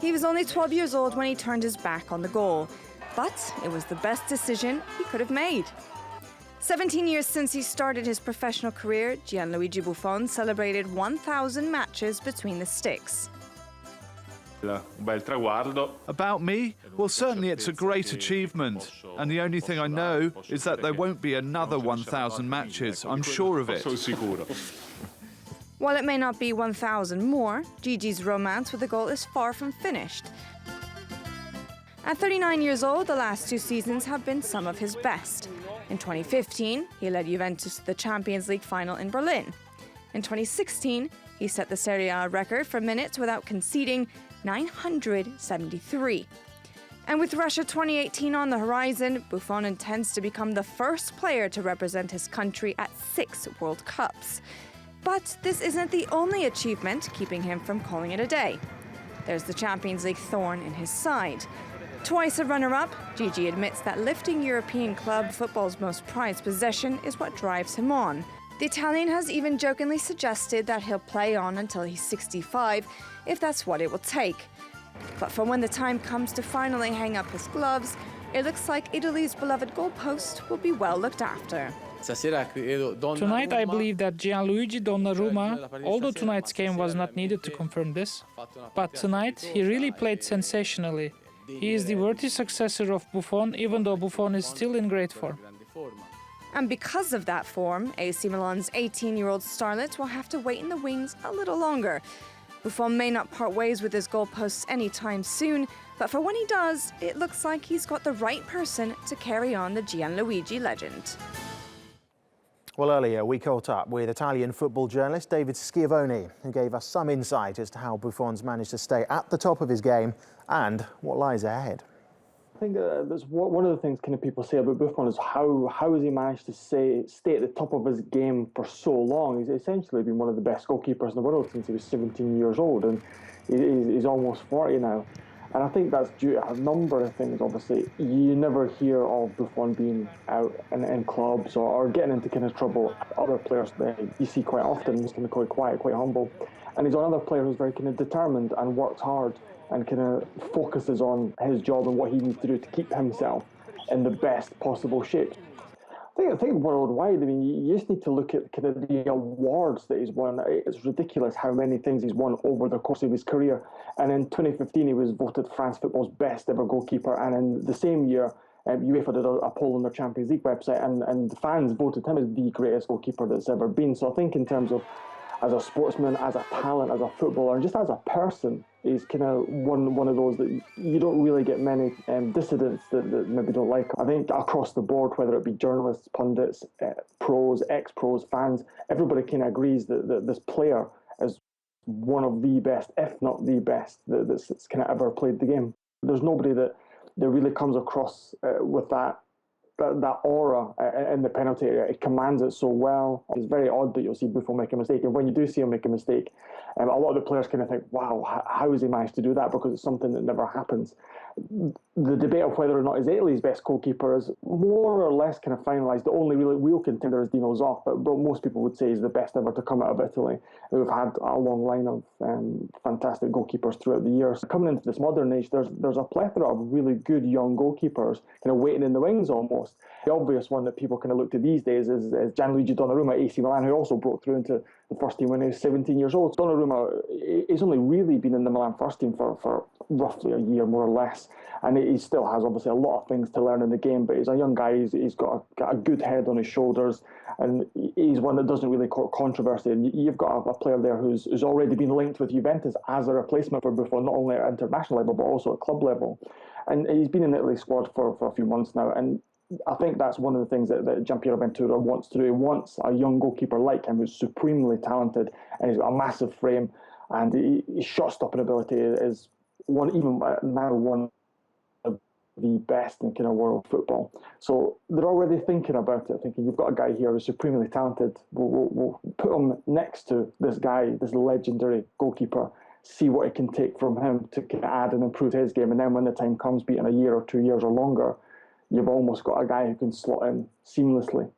He was only 12 years old when he turned his back on the goal, but it was the best decision he could have made. 17 years since he started his professional career, Gianluigi Buffon celebrated 1,000 matches between the sticks. About me? Well, certainly it's a great achievement. And the only thing I know is that there won't be another 1,000 matches. I'm sure of it. While it may not be 1,000 more, Gigi's romance with the goal is far from finished. At 39 years old, the last 2 seasons have been some of his best. In 2015, he led Juventus to the Champions League final in Berlin. In 2016, he set the Serie A record for minutes without conceding, 973. And with Russia 2018 on the horizon, Buffon intends to become the first player to represent his country at 6 World Cups. But this isn't the only achievement keeping him from calling it a day. There's the Champions League thorn in his side. Twice a runner-up, Gigi admits that lifting European club football's most prized possession is what drives him on. The Italian has even jokingly suggested that he'll play on until he's 65, if that's what it will take. But for when the time comes to finally hang up his gloves, it looks like Italy's beloved goalpost will be well looked after. Tonight I believe that Gianluigi Donnarumma, although tonight's game was not needed to confirm this, but tonight he really played sensationally. He is the worthy successor of Buffon, even though Buffon is still in great form. And because of that form, AC Milan's 18-year-old starlet will have to wait in the wings a little longer. Buffon may not part ways with his goalposts anytime soon, but for when he does, it looks like he's got the right person to carry on the Gianluigi legend. Well, earlier we caught up with Italian football journalist David Schiavone, who gave us some insight as to how Buffon's managed to stay at the top of his game and what lies ahead. I think that's one of the things kind of people say about Buffon is how has he managed to stay at the top of his game for so long. He's essentially been one of the best goalkeepers in the world since he was 17 years old, and he's almost 40 now. And I think that's due to a number of things, obviously. You never hear of Buffon being out in clubs or getting into kind of trouble. Other players you see quite often, he's kind of quite quiet, quite humble. And he's another player who's very kind of determined and works hard and kind of focuses on his job and what he needs to do to keep himself in the best possible shape. I think worldwide, I mean, you just need to look at kind of the awards that he's won. It's ridiculous how many things he's won over the course of his career. And in 2015, he was voted France football's best ever goalkeeper. And in the same year, UEFA did a poll on their Champions League website, and the fans voted him as the greatest goalkeeper that's ever been. So I think in terms of as a sportsman, as a talent, as a footballer, and just as a person, he's kind of one of those that you don't really get many dissidents that maybe don't like. I think across the board, whether it be journalists, pundits, pros, ex-pros, fans, everybody kind of agrees that this player is one of the best, if not the best, that's kind of ever played the game. There's nobody that really comes across with that aura in the penalty area. It commands it so well. It's very odd that you'll see Buffon make a mistake, and when you do see him make a mistake, a lot of the players kind of think, wow, how has he managed to do that, because it's something that never happens. The debate of whether or not he's Italy's best goalkeeper is more or less kind of finalised. The only really real contender is Dino Zoff, but most people would say he's the best ever to come out of Italy. We've had a long line of fantastic goalkeepers throughout the years. Coming into this modern age, there's a plethora of really good young goalkeepers kind of waiting in the wings almost. The obvious one that people kind of look to these days is Gianluigi Donnarumma, AC Milan, who also broke through into the first team when he was 17 years old. Donnarumma, he's only really been in the Milan first team for roughly a year, more or less. And he still has, obviously, a lot of things to learn in the game, but he's a young guy, he's got a good head on his shoulders, and he's one that doesn't really cause controversy. And you've got a player there who's already been linked with Juventus as a replacement for Buffon, not only at international level, but also at club level. And he's been in the Italy squad for a few months now, and I think that's one of the things that Gianpiero Ventura wants to do. He wants a young goalkeeper like him who's supremely talented, and he's got a massive frame, and his shot-stopping ability is one of the best in kind of world football. So they're already thinking about it, thinking you've got a guy here who's supremely talented. We'll put him next to this guy, this legendary goalkeeper, see what it can take from him to kind of add and improve his game. And then when the time comes, be it in a year or 2 years or longer, you've almost got a guy who can slot in seamlessly